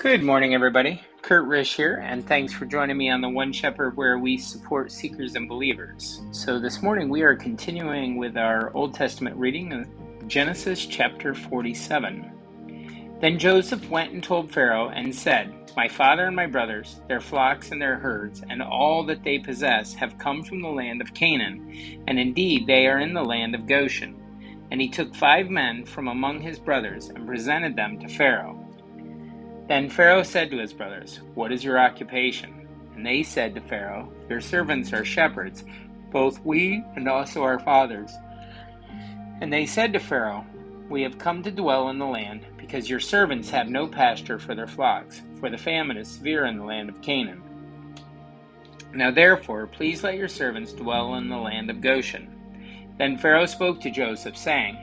Good morning, everybody. Kurt Risch here, and thanks for joining me on the One Shepherd, where we support seekers and believers. So this morning we are continuing with our Old Testament reading of Genesis chapter 47. Then Joseph went and told Pharaoh and said, "My father and my brothers, their flocks and their herds, and all that they possess have come from the land of Canaan, and indeed they are in the land of Goshen." And he took 5 men from among his brothers and presented them to Pharaoh. Then Pharaoh said to his brothers, "What is your occupation?" And they said to Pharaoh, "Your servants are shepherds, both we and also our fathers." And they said to Pharaoh, "We have come to dwell in the land, because your servants have no pasture for their flocks, for the famine is severe in the land of Canaan. Now therefore, please let your servants dwell in the land of Goshen." Then Pharaoh spoke to Joseph, saying,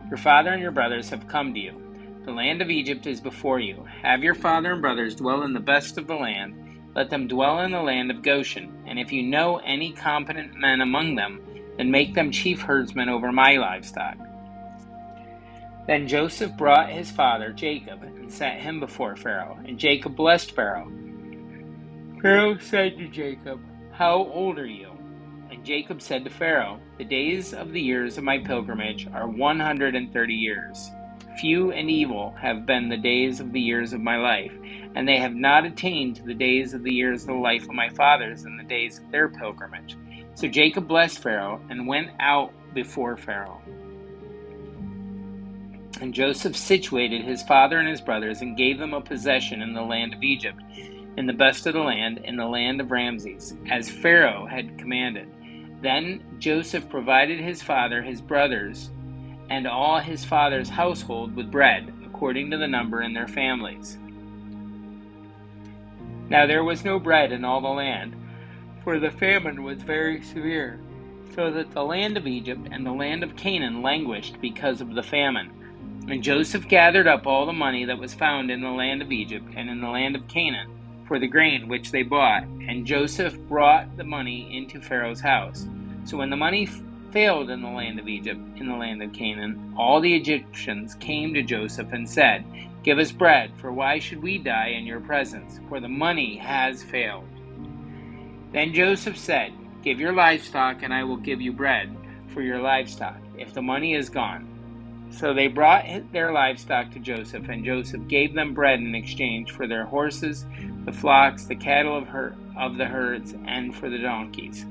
"Your father and your brothers have come to you. The land of Egypt is before you. Have your father and brothers dwell in the best of the land. Let them dwell in the land of Goshen. And if you know any competent men among them, then make them chief herdsmen over my livestock." Then Joseph brought his father Jacob and set him before Pharaoh. And Jacob blessed Pharaoh. Pharaoh said to Jacob, "How old are you?" And Jacob said to Pharaoh, "The days of the years of my pilgrimage are 130 years. Few and evil have been the days of the years of my life, and they have not attained to the days of the years of the life of my fathers in the days of their pilgrimage." So Jacob blessed Pharaoh and went out before Pharaoh. And Joseph situated his father and his brothers and gave them a possession in the land of Egypt, in the best of the land, in the land of Ramses, as Pharaoh had commanded. Then Joseph provided his father, his brothers, and all his father's household with bread, according to the number in their families. Now there was no bread in all the land, for the famine was very severe, so that the land of Egypt and the land of Canaan languished because of the famine. And Joseph gathered up all the money that was found in the land of Egypt and in the land of Canaan for the grain which they bought, and Joseph brought the money into Pharaoh's house. So when the money failed in the land of Egypt, in the land of Canaan, all the Egyptians came to Joseph and said, "Give us bread, for why should we die in your presence? For the money has failed." Then Joseph said, "Give your livestock, and I will give you bread for your livestock, if the money is gone." So they brought their livestock to Joseph, and Joseph gave them bread in exchange for their horses, the flocks, the cattle of the herds, and for the donkeys.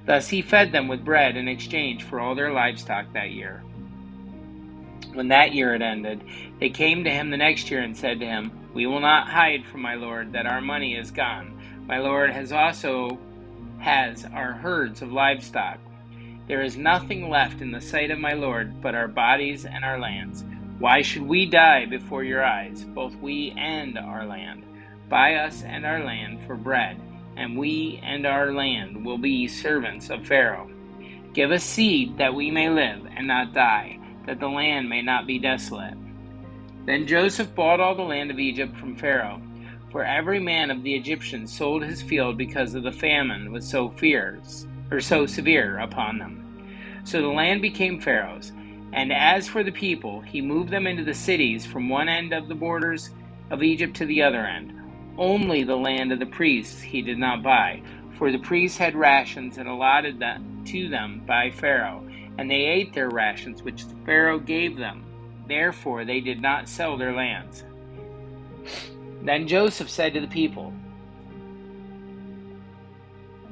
Thus he fed them with bread in exchange for all their livestock that year. When that year had ended, they came to him the next year and said to him, "We will not hide from my lord that our money is gone. My lord has our herds of livestock. There is nothing left in the sight of my lord but our bodies and our lands. Why should we die before your eyes, both we and our land? Buy us and our land for bread, and we and our land will be servants of Pharaoh. Give us seed that we may live and not die, that the land may not be desolate." Then Joseph bought all the land of Egypt from Pharaoh, for every man of the Egyptians sold his field because of the famine was so severe upon them. So the land became Pharaoh's. And as for the people, he moved them into the cities from one end of the borders of Egypt to the other end. Only the land of the priests he did not buy, for the priests had rations and allotted to them by Pharaoh, and they ate their rations which Pharaoh gave them. Therefore they did not sell their lands. Then Joseph said to the people,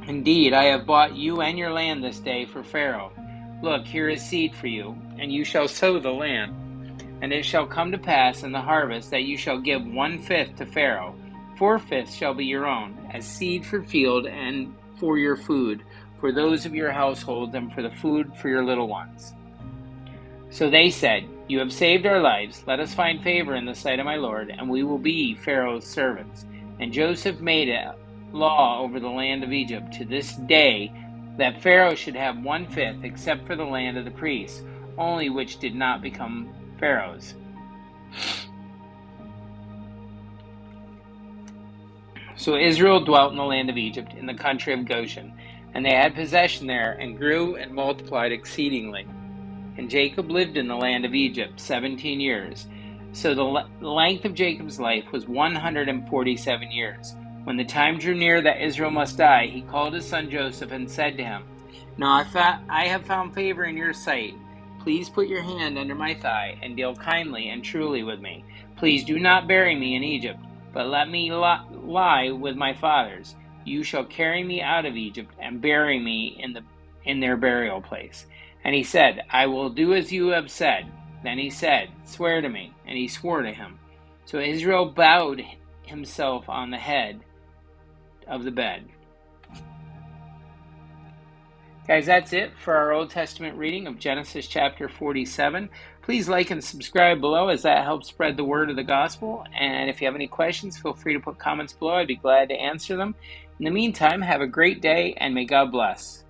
"Indeed, I have bought you and your land this day for Pharaoh. Look, here is seed for you, and you shall sow the land. And it shall come to pass in the harvest that you shall give 1/5 to Pharaoh. 4/5 shall be your own, as seed for field and for your food, for those of your households, and for the food for your little ones." So they said, "You have saved our lives. Let us find favor in the sight of my lord, and we will be Pharaoh's servants." And Joseph made a law over the land of Egypt to this day, that Pharaoh should have 1/5, except for the land of the priests, only which did not become Pharaoh's. So Israel dwelt in the land of Egypt, in the country of Goshen, and they had possession there, and grew and multiplied exceedingly. And Jacob lived in the land of Egypt 17 years. So the length of Jacob's life was 147 years. When the time drew near that Israel must die, he called his son Joseph and said to him, "Now I have found favor in your sight. Please put your hand under my thigh and deal kindly and truly with me. Please do not bury me in Egypt, but let me lie with my fathers. You shall carry me out of Egypt and bury me in their burial place." And he said, "I will do as you have said." Then he said, "Swear to me." And he swore to him. So Israel bowed himself on the head of the bed. Guys, that's it for our Old Testament reading of Genesis chapter 47. Please like and subscribe below, as that helps spread the word of the gospel. And if you have any questions, feel free to put comments below. I'd be glad to answer them. In the meantime, have a great day, and may God bless.